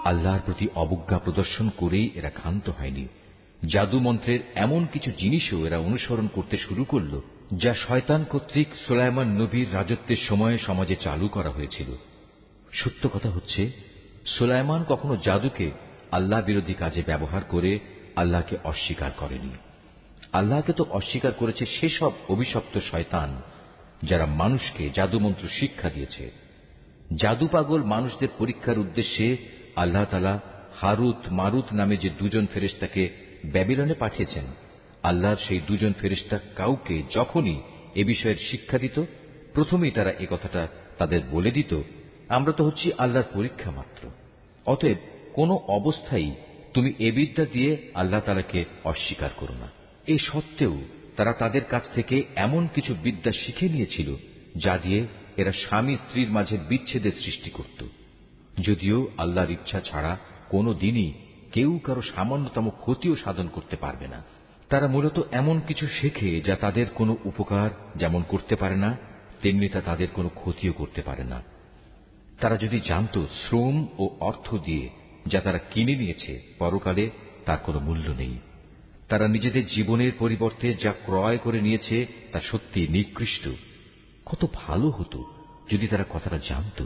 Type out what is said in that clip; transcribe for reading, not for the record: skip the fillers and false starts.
আল্লাহর প্রতি অবজ্ঞা প্রদর্শন করেই এরা ক্ষান্ত হয়নি। জাদু মন্ত্রের এমন কিছু জিনিসও এরা অনুসরণ করতে শুরু করল, যা শয়তান কর্তৃক সুলাইমান নবীর রাজত্বের সময় সমাজে চালু করা হয়েছিল। সত্য কথা হচ্ছে, সুলাইমান কখনো জাদুকে আল্লাহ বিরোধী কাজে ব্যবহার করে আল্লাহকে অস্বীকার করেনি। আল্লাহকে তো অস্বীকার করেছে সেসব অভিশপ্ত শয়তান, যারা মানুষকে জাদুমন্ত্র শিক্ষা দিয়েছে। জাদু পাগল মানুষদের পরীক্ষার উদ্দেশ্যে আল্লাহ তাআলা হারুত মারুত নামে যে দুজন ফেরেশতাকে ব্যাবিলনে পাঠিয়েছেন, আল্লাহর সেই দুজন ফেরেশতা কাউকে যখনই এ বিষয়ের শিক্ষা দিত, প্রথমেই তারা এ কথাটা তাদের বলে দিত, আমরা তো হচ্ছি আল্লাহর পরীক্ষা মাত্র। অতএব কোন অবস্থায় তুমি এ বিদ্যা দিয়ে আল্লাহ তাআলাকে অস্বীকার করো না। এই সত্ত্বেও তারা তাদের কাছ থেকে এমন কিছু বিদ্যা শিখে নিয়েছিল, যা দিয়ে এরা স্বামী স্ত্রীর মাঝে বিচ্ছেদের সৃষ্টি করত। যদিও আল্লাহর ইচ্ছা ছাড়া কোনো দিনই কেউ কারো সামান্যতম ক্ষতিও সাধন করতে পারবে না। তারা মূলত এমন কিছু শেখে যা তাদের কোনো উপকার যেমন করতে পারে না, তেমনি তা তাদের কোনো ক্ষতিও করতে পারে না। তারা যদি জানত শ্রম ও অর্থ দিয়ে যা তারা কিনে নিয়েছে পরকালে তার কোনো মূল্য নেই, তারা নিজেদের জীবনের পরিবর্তে যা ক্রয় করে নিয়েছে তা সত্যি নিকৃষ্ট। কত ভালো হতো যদি তারা কথাটা জানত।